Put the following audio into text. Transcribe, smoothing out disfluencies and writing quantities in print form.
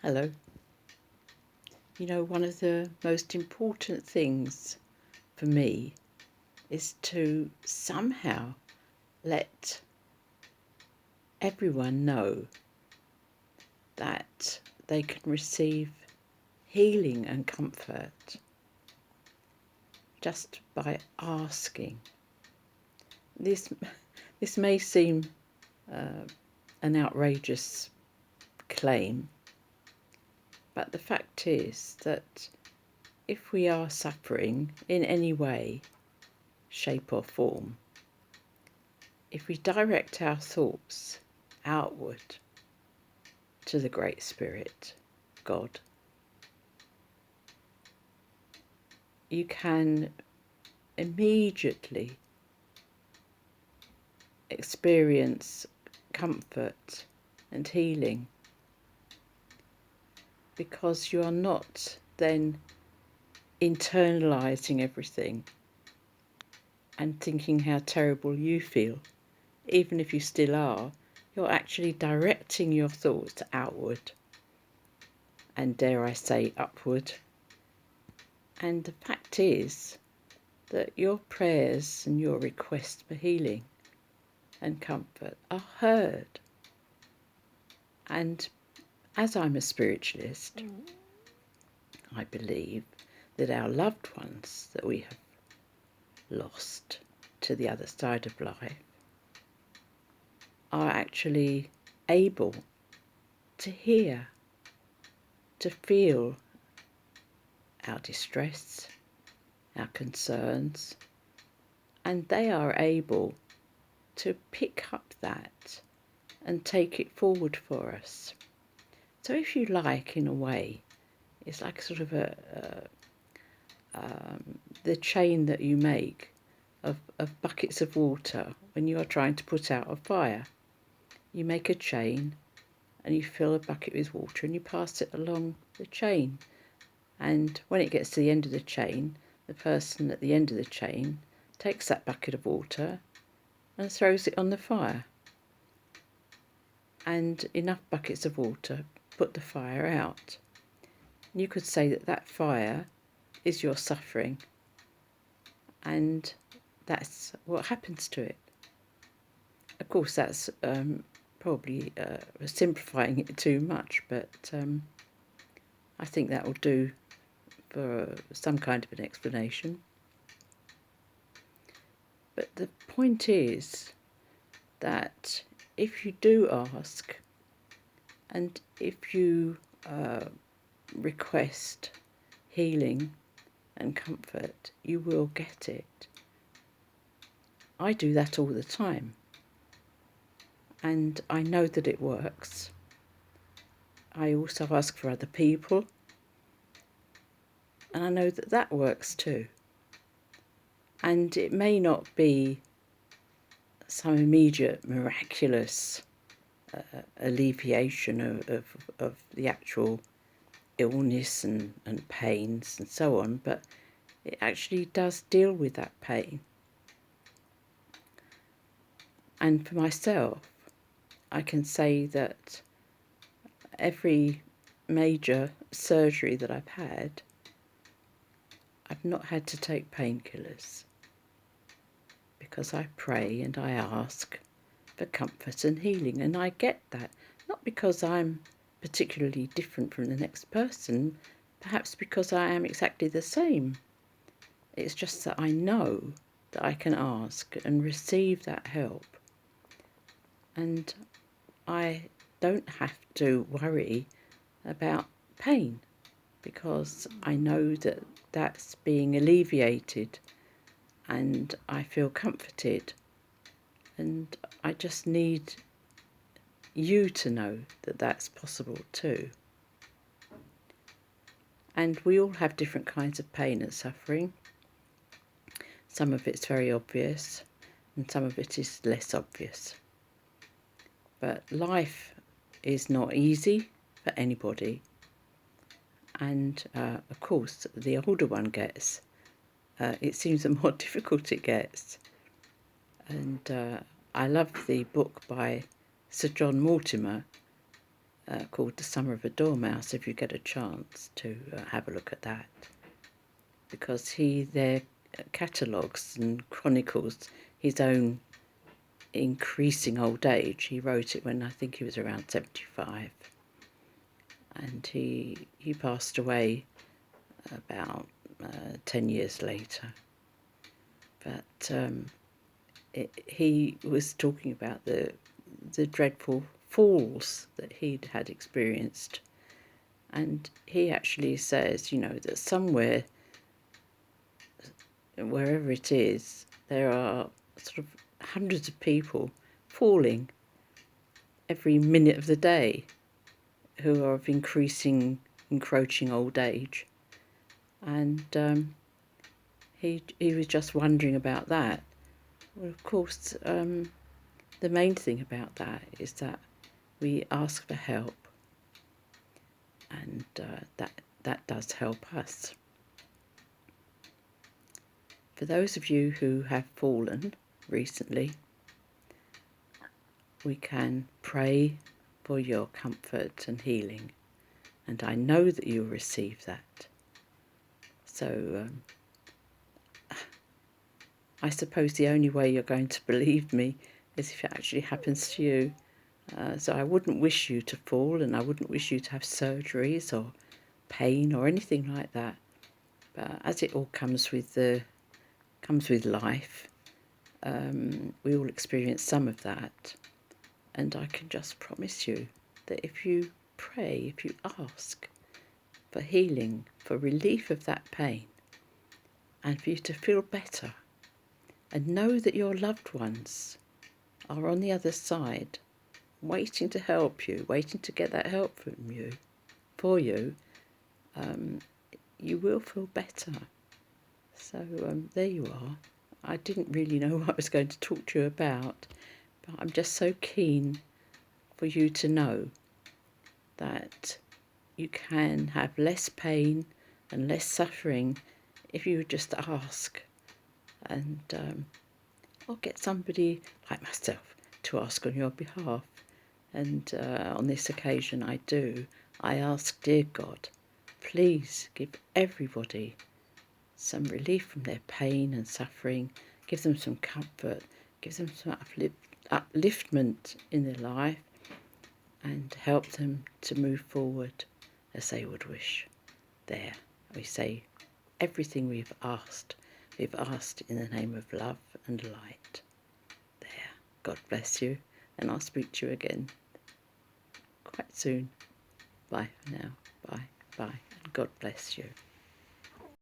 Hello. You know, one of the most important things for me is to somehow let everyone know that they can receive healing and comfort just by asking. This may seem an outrageous claim, but the fact is that if we are suffering in any way, shape or form, if we direct our thoughts outward to the Great Spirit, God, you can immediately experience comfort and healing, because you are not then internalizing everything and thinking how terrible you feel. Even if you still are, you're actually directing your thoughts outward and, dare I say, upward. And the fact is that your prayers and your requests for healing and comfort are heard. And as I'm a spiritualist, I believe that our loved ones that we have lost to the other side of life are actually able to hear, to feel our distress, our concerns, and they are able to pick up that and take it forward for us. So if you like, in a way, it's like sort of the chain that you make of buckets of water when you are trying to put out a fire. You make a chain and you fill a bucket with water and you pass it along the chain. And when it gets to the end of the chain, the person at the end of the chain takes that bucket of water and throws it on the fire. And enough buckets of water put the fire out. You could say that that fire is your suffering, and that's what happens to it. Of course, that's probably simplifying it too much, but I think that will do for some kind of an explanation. But the point is that if you do ask, and if you request healing and comfort, you will get it. I do that all the time, and I know that it works. I also ask for other people, and I know that that works too. And it may not be some immediate miraculous alleviation of the actual illness and pains and so on, but it actually does deal with that pain. And for myself, I can say that every major surgery that I've had, I've not had to take painkillers, because I pray and I ask for comfort and healing, and I get that, not because I'm particularly different from the next person, perhaps because I am exactly the same. It's just that I know that I can ask and receive that help, and I don't have to worry about pain, because I know that that's being alleviated and I feel comforted, and I just need you to know that that's possible too. And we all have different kinds of pain and suffering. Some of it's very obvious and some of it is less obvious. But life is not easy for anybody, and of course the older one gets, it seems the more difficult it gets. And I love the book by Sir John Mortimer, called The Summer of a Dormouse, if you get a chance to have a look at that. Because he there catalogues and chronicles his own increasing old age. He wrote it when I think he was around 75. And he passed away about 10 years later. But he was talking about the dreadful falls that he'd had experienced. And he actually says, that somewhere, wherever it is, there are sort of hundreds of people falling every minute of the day who are of encroaching old age. And he was just wondering about that. Well, of course, the main thing about that is that we ask for help, and that does help us. For those of you who have fallen recently, we can pray for your comfort and healing, and I know that you'll receive that. So I suppose the only way you're going to believe me is if it actually happens to you. So I wouldn't wish you to fall, and I wouldn't wish you to have surgeries or pain or anything like that. But as it all comes with life, we all experience some of that. And I can just promise you that if you pray, if you ask for healing, for relief of that pain, and for you to feel better, and know that your loved ones are on the other side, waiting to help you, waiting to get that help from you, for you, you will feel better. So there you are. I didn't really know what I was going to talk to you about, but I'm just so keen for you to know that you can have less pain and less suffering if you just ask. And I'll get somebody like myself to ask on your behalf. And on this occasion I do. I ask, dear God, please give everybody some relief from their pain and suffering, give them some comfort, give them some upliftment in their life, and help them to move forward as they would wish. There, we say everything we've asked in the name of love and light. There, God bless you, and I'll speak to you again quite soon. Bye for now. Bye, and God bless you.